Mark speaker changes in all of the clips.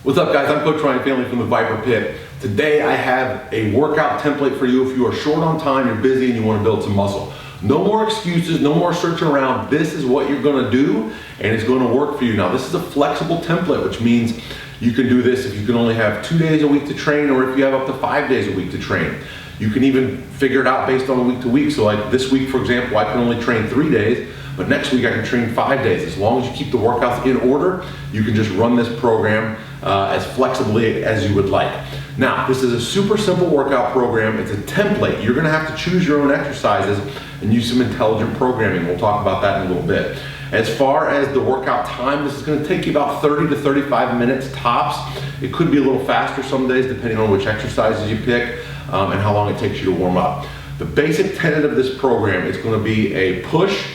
Speaker 1: What's up, guys? I'm Coach Ryan Family from the VIPAR Pit. Today I have a workout template for you if you are short on time, you're busy, and you want to build some muscle. No more excuses, no more searching around. This is what you're going to do, and it's going to work for you. Now, this is a flexible template, which means you can do this if you can only have 2 days a week to train, or if you have up to 5 days a week to train. You can even figure it out based on week to week. So like this week, for example, I can only train 3 days, but next week I can train 5 days. As long as you keep the workouts in order, you can just run this program as flexibly as you would like. Now, this is a super simple workout program. It's a template. You're gonna have to choose your own exercises and use some intelligent programming. We'll talk about that in a little bit. As far as the workout time, this is gonna take you about 30 to 35 minutes tops. It could be a little faster some days depending on which exercises you pick and how long it takes you to warm up. The basic tenet of this program is gonna be a push,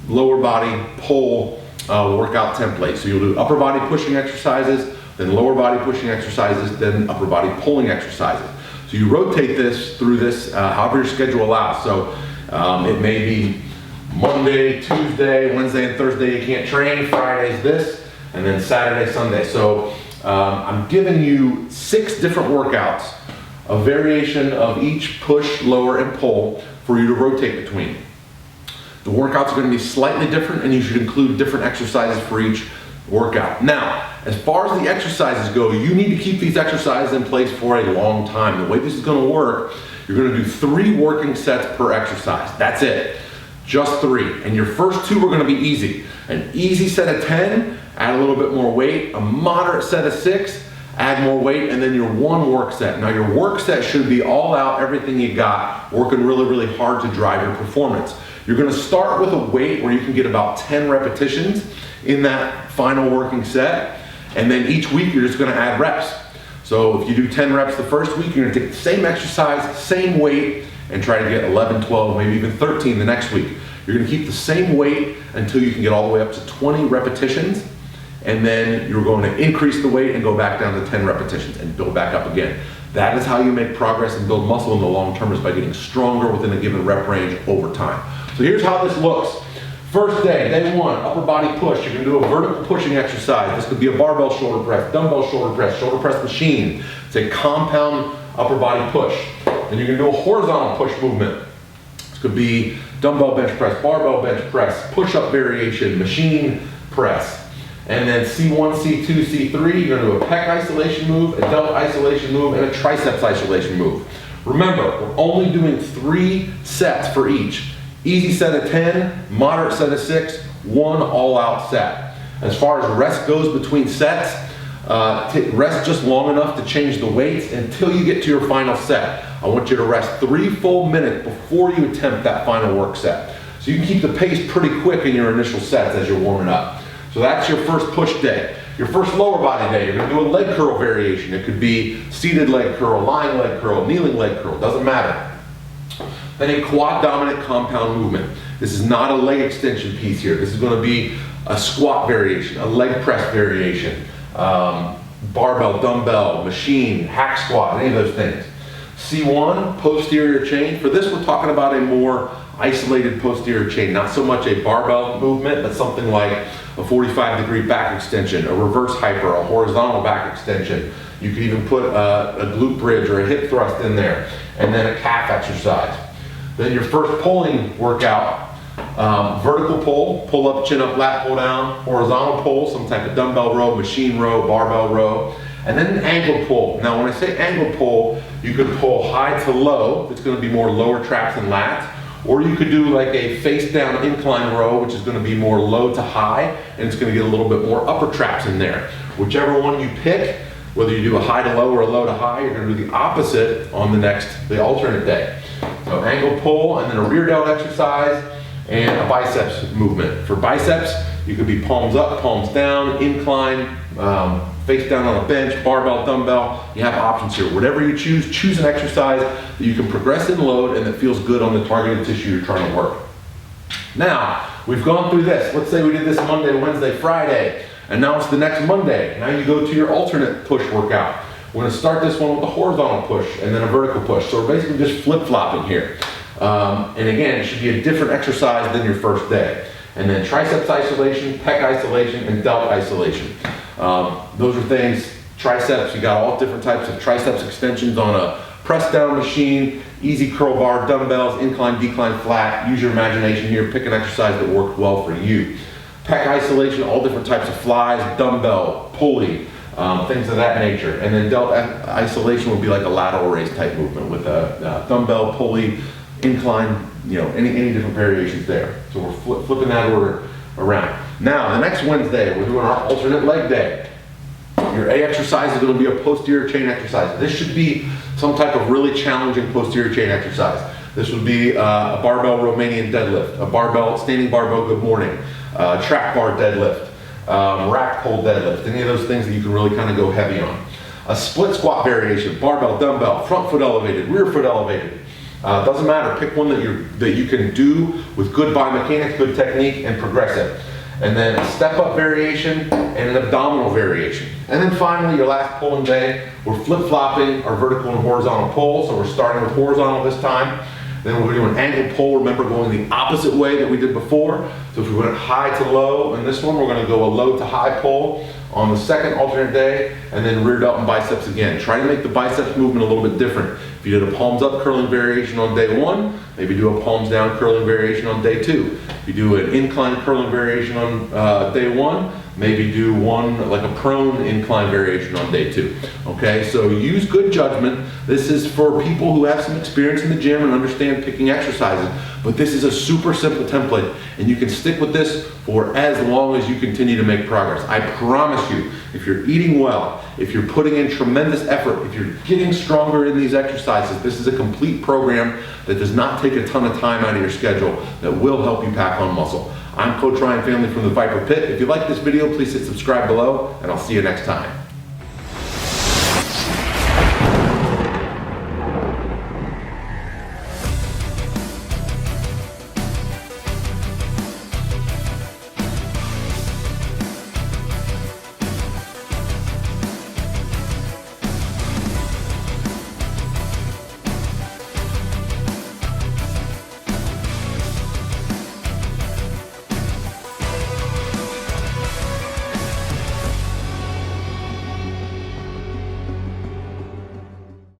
Speaker 1: lower body, pull workout template. So you'll do upper body pushing exercises, then lower body pushing exercises, then upper body pulling exercises. So you rotate this through this however your schedule allows. So it may be Monday, Tuesday, Wednesday, and Thursday you can't train, Friday's this, and then Saturday, Sunday. So I'm giving you 6 different workouts, a variation of each push, lower, and pull for you to rotate between. The workouts are going to be slightly different, and you should include different exercises for each workout. Now, as far as the exercises go, you need to keep these exercises in place for a long time. The way this is going to work, you're going to do 3 working sets per exercise. That's it. Just 3. And your first 2 are going to be easy. An easy set of 10, add a little bit more weight. A moderate set of 6, add more weight, and then your 1 work set. Now, your work set should be all out, everything you got, working really, really hard to drive your performance. You're going to start with a weight where you can get about 10 repetitions in that final working set, and then each week you're just going to add reps. So if you do 10 reps the first week, you're going to take the same exercise, same weight, and try to get 11, 12, maybe even 13 the next week. You're going to keep the same weight until you can get all the way up to 20 repetitions, and then you're going to increase the weight and go back down to 10 repetitions and build back up again. That is how you make progress and build muscle in the long term, is by getting stronger within a given rep range over time. So here's how this looks. First day, day 1, upper body push. You're gonna do a vertical pushing exercise. This could be a barbell shoulder press, dumbbell shoulder press machine. It's a compound upper body push. Then you're gonna do a horizontal push movement. This could be dumbbell bench press, barbell bench press, push-up variation, machine press. And then C1, C2, C3, you're gonna do a pec isolation move, a delt isolation move, and a triceps isolation move. Remember, we're only doing 3 sets for each. Easy set of 10, moderate set of 6, 1 all-out set. As far as rest goes between sets, rest just long enough to change the weights until you get to your final set. I want you to rest 3 full minutes before you attempt that final work set. So you can keep the pace pretty quick in your initial sets as you're warming up. So that's your first push day. Your first lower body day, you're gonna do a leg curl variation. It could be seated leg curl, lying leg curl, kneeling leg curl, doesn't matter. Then a quad dominant compound movement. This is not a leg extension piece here. This is going to be a squat variation, a leg press variation, barbell, dumbbell, machine, hack squat, any of those things. C1, posterior chain. For this, we're talking about a more isolated posterior chain, not so much a barbell movement, but something like a 45-degree back extension, a reverse hyper, a horizontal back extension. You could even put a glute bridge or a hip thrust in there, and then a calf exercise. Then your first pulling workout, vertical pull up, chin up, lat pull down, horizontal pull, some type of dumbbell row, machine row, barbell row, and then an angle pull. Now when I say angle pull, you could pull high to low, it's going to be more lower traps and lats, or you could do like a face down incline row, which is going to be more low to high, and it's going to get a little bit more upper traps in there. Whichever one you pick, whether you do a high to low or a low to high, you're going to do the opposite on the alternate day. So angle pull, and then a rear delt exercise, and a biceps movement. For biceps, you could be palms up, palms down, incline, face down on a bench, barbell, dumbbell. You have options here. Whatever you choose an exercise that you can progress in load and that feels good on the targeted tissue you're trying to work. Now, we've gone through this. Let's say we did this Monday, Wednesday, Friday, and now it's the next Monday. Now you go to your alternate push workout. We're going to start this one with a horizontal push and then a vertical push. So we're basically just flip-flopping here. And again, it should be a different exercise than your first day. And then triceps isolation, pec isolation, and delt isolation. Those are things Triceps, you got all different types of triceps extensions on a press down machine, easy curl bar, dumbbells, incline, decline, flat. Use your imagination here, pick an exercise that works well for you. Pec isolation, all different types of flies, dumbbell, pulley, things of that nature. And then delt isolation would be like a lateral raise type movement with a dumbbell, pulley, incline, you know, any different variations there. So we're flipping that order around. Now, the next Wednesday, we're doing our alternate leg day. Your A exercise is going to be a posterior chain exercise. This should be some type of really challenging posterior chain exercise. This would be a barbell Romanian deadlift, a barbell, standing barbell good morning, track bar deadlift, rack pull deadlift, any of those things that you can really kind of go heavy on. A split squat variation, barbell, dumbbell, front foot elevated, rear foot elevated. Doesn't matter, pick one that you can do with good biomechanics, good technique, and progress it. And then a step up variation and an abdominal variation. And then finally, your last pulling day, we're flip-flopping our vertical and horizontal pull. So we're starting with horizontal this time. Then we're doing an angled pull, remember, going the opposite way that we did before. So if we went high to low in this one, we're gonna go a low to high pull on the second alternate day, and then rear delt and biceps again. Try to make the biceps movement a little bit different. If you did a palms up curling variation on day one, maybe do a palms down curling variation on day two. If you do an incline curling variation on day one, maybe do one like a prone incline variation on day two. Okay, so use good judgment. This is for people who have some experience in the gym and understand picking exercises, but this is a super simple template, and you can stick with this for as long as you continue to make progress. I promise you, if you're eating well, if you're putting in tremendous effort, if you're getting stronger in these exercises, this is a complete program that does not take a ton of time out of your schedule that will help you pack on muscle. I'm Coach Ryan Family from the VIPAR Pit. If you like this video, please hit subscribe below, and I'll see you next time.